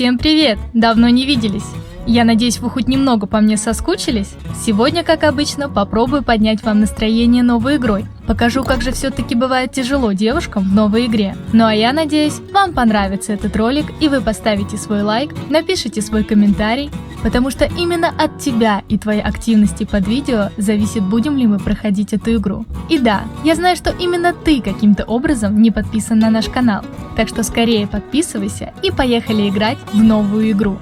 Всем привет! Давно не виделись. Я надеюсь, вы хоть немного по мне соскучились? Сегодня, как обычно, попробую поднять вам настроение новой игрой. Покажу, как же все-таки бывает тяжело девушкам в новой игре. Ну а я надеюсь, вам понравится этот ролик, и вы поставите свой лайк, напишите свой комментарий, потому что именно от тебя и твоей активности под видео зависит, будем ли мы проходить эту игру. И да, я знаю, что именно ты каким-то образом не подписан на наш канал, так что скорее подписывайся и поехали играть в новую игру.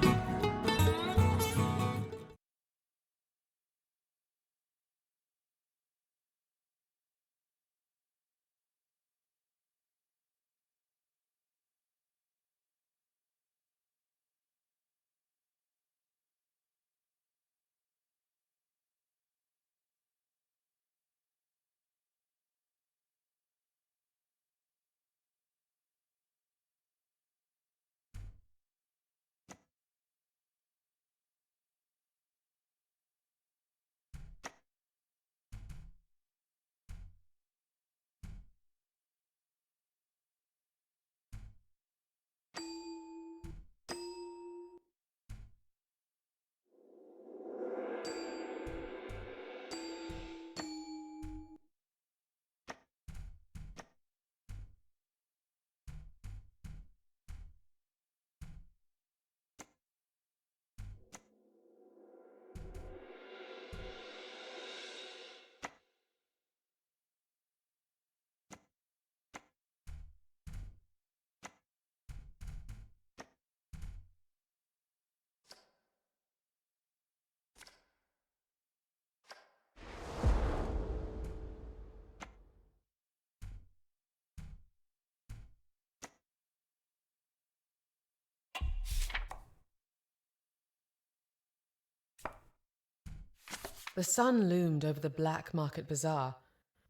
The sun loomed over the black market bazaar,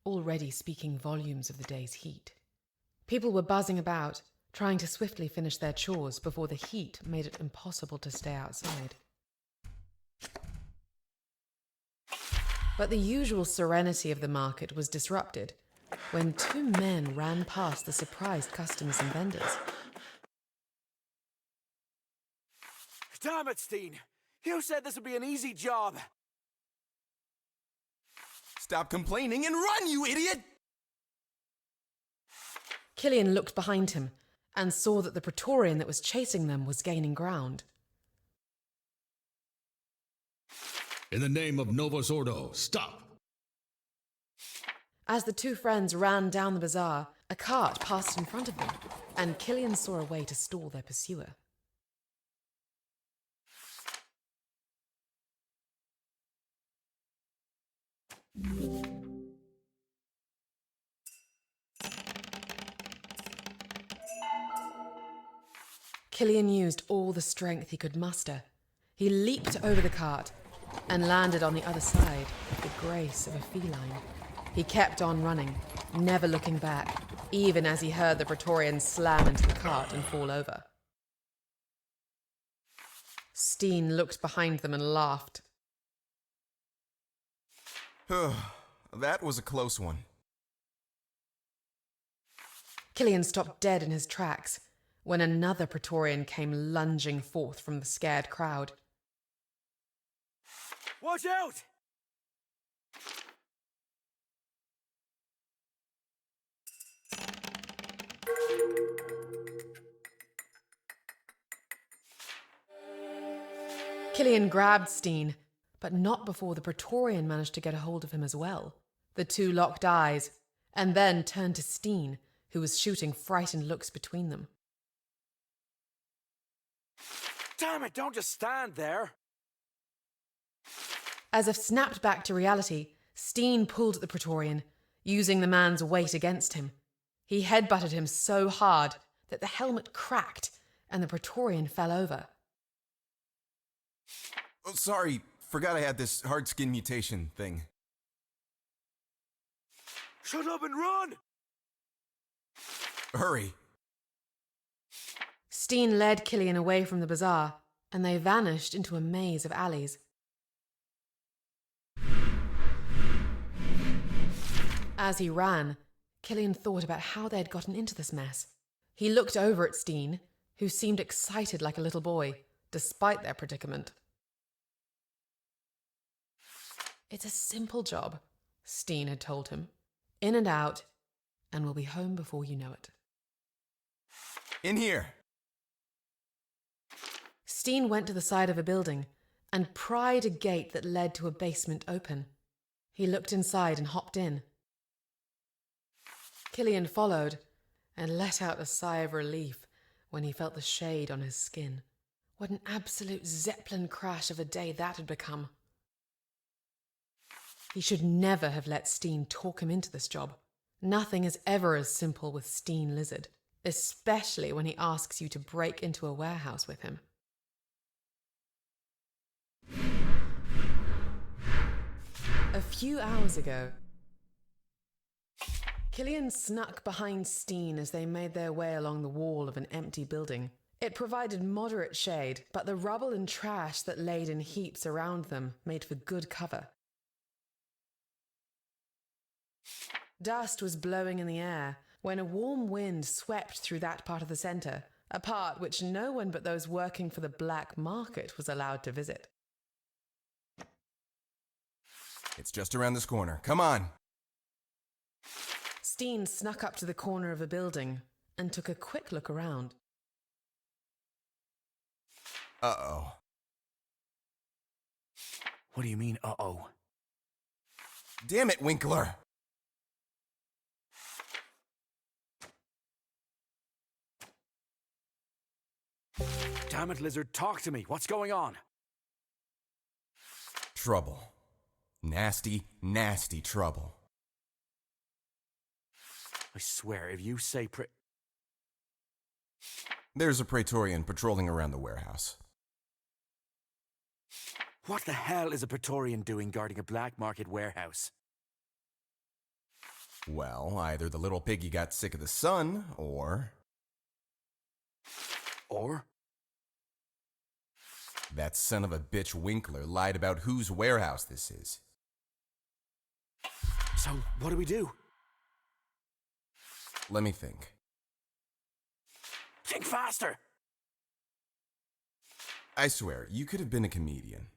already speaking volumes of the day's heat. People were buzzing about, trying to swiftly finish their chores before the heat made it impossible to stay outside. But the usual serenity of the market was disrupted when two men ran past the surprised customers and vendors. Damn it, Steen! You said this would be an easy job! Stop complaining and run, you idiot! Killian looked behind him and saw that the Praetorian that was chasing them was gaining ground. In the name of Novus Ordo, stop! As the two friends ran down the bazaar, a cart passed in front of them, and Killian saw a way to stall their pursuer. Killian used all the strength he could muster. He leaped over the cart and landed on the other side with the grace of a feline. He kept on running, never looking back, even as he heard the Praetorian slam into the cart and fall over. Steen looked behind them and laughed. That was a close one. Killian stopped dead in his tracks when another Praetorian came lunging forth from the scared crowd. Watch out! Killian grabbed Steen, but not before the Praetorian managed to get a hold of him as well. The two locked eyes, and then turned to Steen, who was shooting frightened looks between them. Damn it, don't just stand there! As if snapped back to reality, Steen pulled at the Praetorian, using the man's weight against him. He headbutted him so hard that the helmet cracked and the Praetorian fell over. Oh, sorry, forgot I had this hard skin mutation thing. Shut up and run! Hurry. Steen led Killian away from the bazaar, and they vanished into a maze of alleys. As he ran, Killian thought about how they had gotten into this mess. He looked over at Steen, who seemed excited like a little boy, despite their predicament. It's a simple job, Steen had told him. In and out, and we'll be home before you know it. In here. Steen went to the side of a building and pried a gate that led to a basement open. He looked inside and hopped in. Killиan followed and let out a sigh of relief when he felt the shade on his skin. What an absolute Zeppelin crash of a day that had become. He should never have let Steen talk him into this job. Nothing is ever as simple with Steen Lizard, especially when he asks you to break into a warehouse with him. A few hours ago, Killиan snuck behind Steen as they made their way along the wall of an empty building. It provided moderate shade, but the rubble and trash that laid in heaps around them made for good cover. Dust was blowing in the air when a warm wind swept through that part of the centre, a part which no one but those working for the black market was allowed to visit. It's just around this corner. Come on. Steen snuck up to the corner of a building and took a quick look around. Uh-oh. What do you mean, uh-oh? Damn it, Winkler! Damn it, Lizard, talk to me. What's going on? Trouble. Nasty, nasty trouble. I swear, if you say There's a Praetorian patrolling around the warehouse. What the hell is a Praetorian doing guarding a black market warehouse? Well, either the little piggy got sick of the sun, or... Or? that son of a bitch Winkler lied about whose warehouse this is. So, what do we do? Let me think. Think faster! I swear, you could have been a comedian.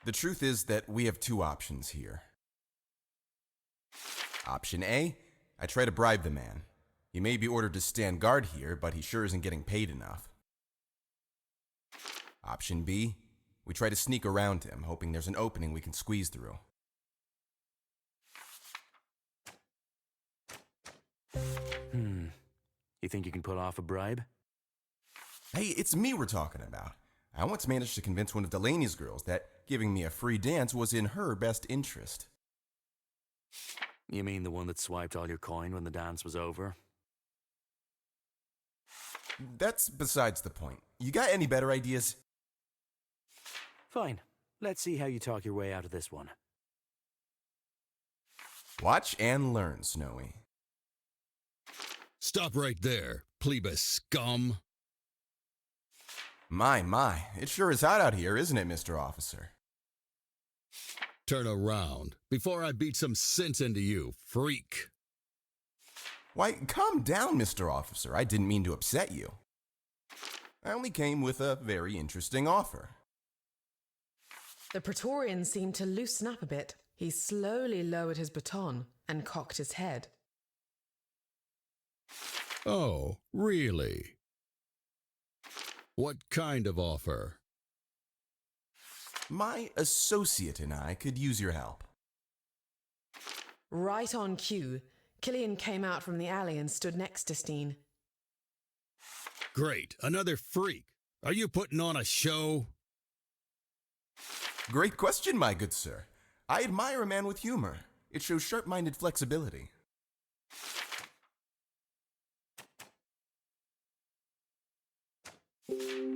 The truth is that we have two options here. Option A, I try to bribe the man. He may be ordered to stand guard here, but he sure isn't getting paid enough. Option B, we try to sneak around him, hoping there's an opening we can squeeze through. You think you can pull off a bribe? Hey, it's me we're talking about. I once managed to convince one of Delaney's girls that giving me a free dance was in her best interest. You mean the one that swiped all your coin when the dance was over? That's besides the point. You got any better ideas? Fine. Let's see how you talk your way out of this one. Watch and learn, Snowy. Stop right there, plebis scum. My, it sure is hot out here, isn't it, Mr. Officer? Turn around before I beat some sense into you, freak. Why, calm down, Mr. Officer. I didn't mean to upset you. I only came with a very interesting offer. The Praetorian seemed to loosen up a bit. He slowly lowered his baton and cocked his head. Oh, really? What kind of offer? My associate and I could use your help. Right on cue, Killиan came out from the alley and stood next to Steen. Great, another freak. Are you putting on a show? Great question, my good sir. I admire a man with humor. It shows sharp-minded flexibility.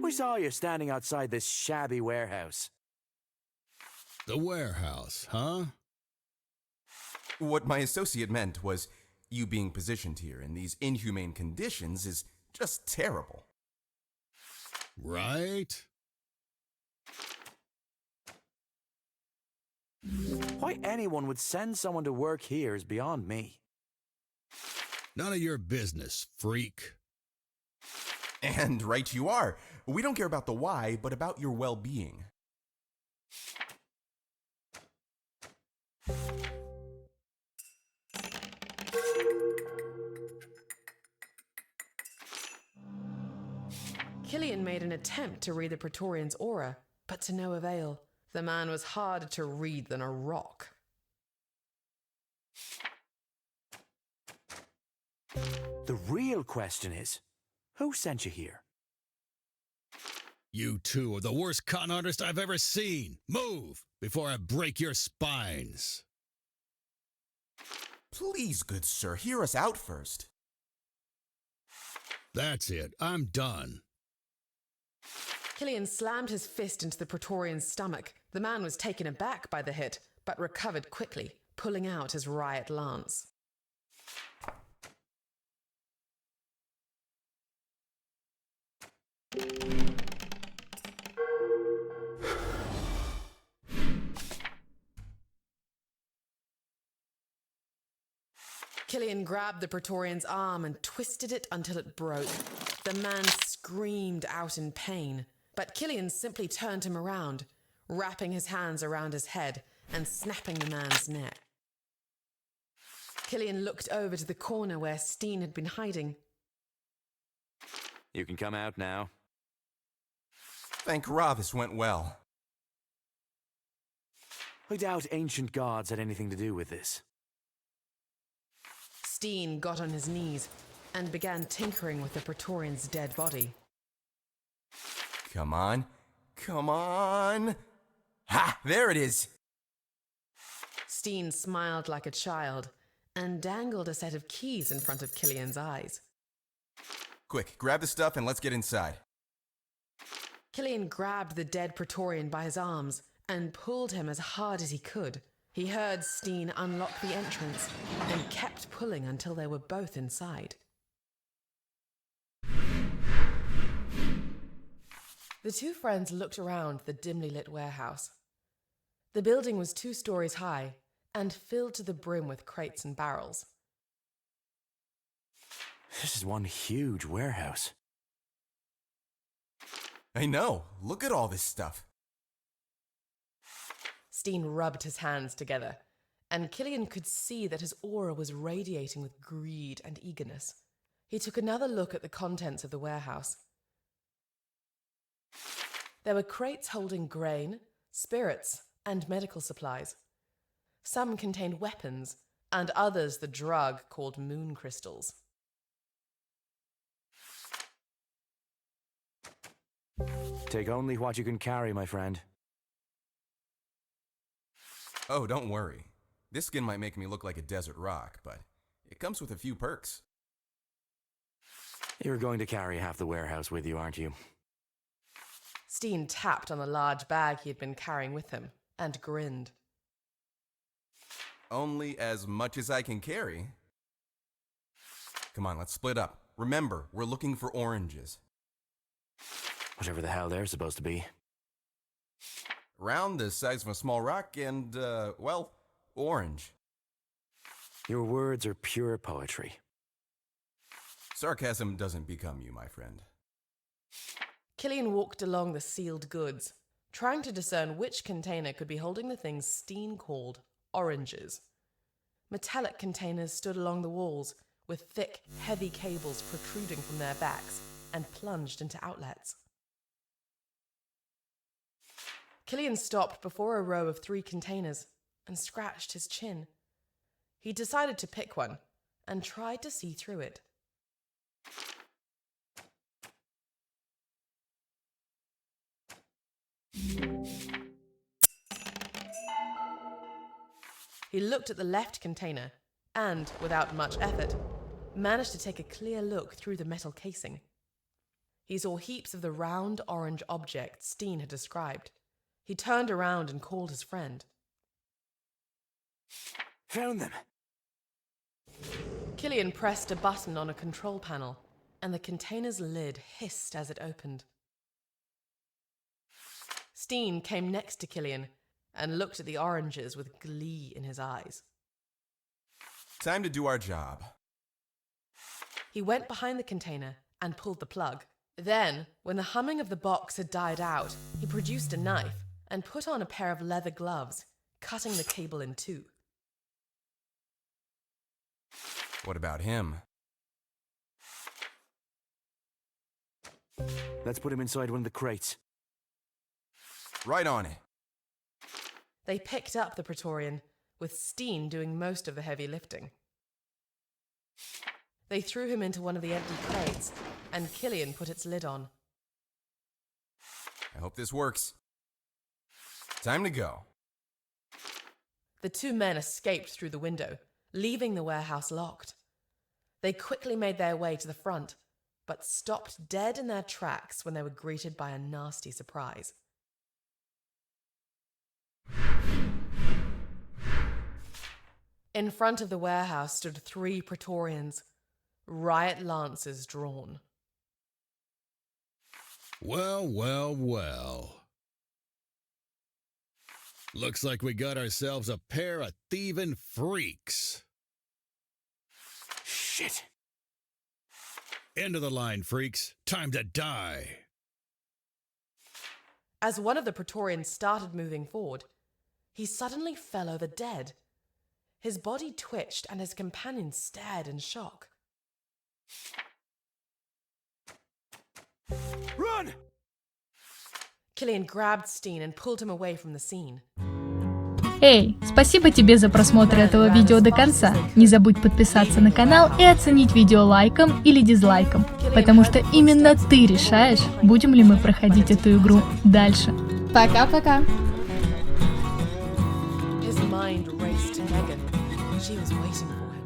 We saw you standing outside this shabby warehouse. The warehouse, huh? What my associate meant was, you being positioned here in these inhumane conditions is just terrible. Right? Why anyone would send someone to work here is beyond me. None of your business, freak. And right you are. We don't care about the why, but about your well-being. Killиan made an attempt to read the Praetorian's aura, but to no avail. The man was harder to read than a rock. The real question is, who sent you here? You two are the worst con artist I've ever seen. Move before I break your spines. Please, good sir, hear us out first. That's it. I'm done. Killиan slammed his fist into the Praetorian's stomach. The man was taken aback by the hit, but recovered quickly, pulling out his riot lance. Killиan grabbed the Praetorian's arm and twisted it until it broke. The man screamed out in pain, but Killиan simply turned him around, wrapping his hands around his head and snapping the man's neck. Killиan looked over to the corner where Steen had been hiding. You can come out now. Thank Ra this went well. I doubt ancient gods had anything to do with this. Steen got on his knees and began tinkering with the Praetorian's dead body. Come on. Come on. Ha! There it is. Steen smiled like a child and dangled a set of keys in front of Killиan's eyes. Quick, grab the stuff and let's get inside. Killиan grabbed the dead Praetorian by his arms and pulled him as hard as he could. He heard Steen unlock the entrance and kept pulling until they were both inside. The two friends looked around the dimly lit warehouse. The building was 2 stories high and filled to the brim with crates and barrels. This is one huge warehouse. I know. Look at all this stuff. Steen rubbed his hands together, and Killиan could see that his aura was radiating with greed and eagerness. He took another look at the contents of the warehouse. There were crates holding grain, spirits, and medical supplies. Some contained weapons, and others the drug called moon crystals. Take only what you can carry, my friend. Oh, don't worry. This skin might make me look like a desert rock, but it comes with a few perks. You're going to carry half the warehouse with you, aren't you? Steen tapped on the large bag he had been carrying with him and grinned. Only as much as I can carry. Come on, let's split up. Remember, we're looking for oranges. Whatever the hell they're supposed to be. Round the size of a small rock and, well, orange. Your words are pure poetry. Sarcasm doesn't become you, my friend. Killиan walked along the sealed goods, trying to discern which container could be holding the things Steen called oranges. Metallic containers stood along the walls, with thick, heavy cables protruding from their backs and plunged into outlets. Killиan stopped before a row of 3 containers and scratched his chin. He decided to pick one and tried to see through it. He looked at the left container and, without much effort, managed to take a clear look through the metal casing. He saw heaps of the round orange object Steen had described. He turned around and called his friend. Found them. Killиan pressed a button on a control panel, and the container's lid hissed as it opened. Steen came next to Killиan and looked at the oranges with glee in his eyes. Time to do our job. He went behind the container and pulled the plug. Then, when the humming of the box had died out, he produced a knife and put on a pair of leather gloves, cutting the cable in two. What about him? Let's put him inside one of the crates. Right on it. They picked up the Praetorian, with Steen doing most of the heavy lifting. They threw him into one of the empty crates, and Killиan put its lid on. I hope this works. Time to go. The two men escaped through the window, leaving the warehouse locked. They quickly made their way to the front, but stopped dead in their tracks when they were greeted by a nasty surprise. In front of the warehouse stood 3 Praetorians, riot lances drawn. Well, well, well. Looks like we got ourselves a pair of thieving freaks. Shit! End of the line, freaks. Time to die. As one of the Praetorians started moving forward, he suddenly fell over dead. His body twitched and his companions stared in shock. Run! Killиan grabbed Steen and pulled him away from the scene. Эй, спасибо тебе за просмотр этого видео до конца. Не забудь подписаться на канал и оценить видео лайком или дизлайком, потому что именно ты решаешь, будем ли мы проходить эту игру дальше. Пока-пока! His mind raced to Megan. She was waiting for him.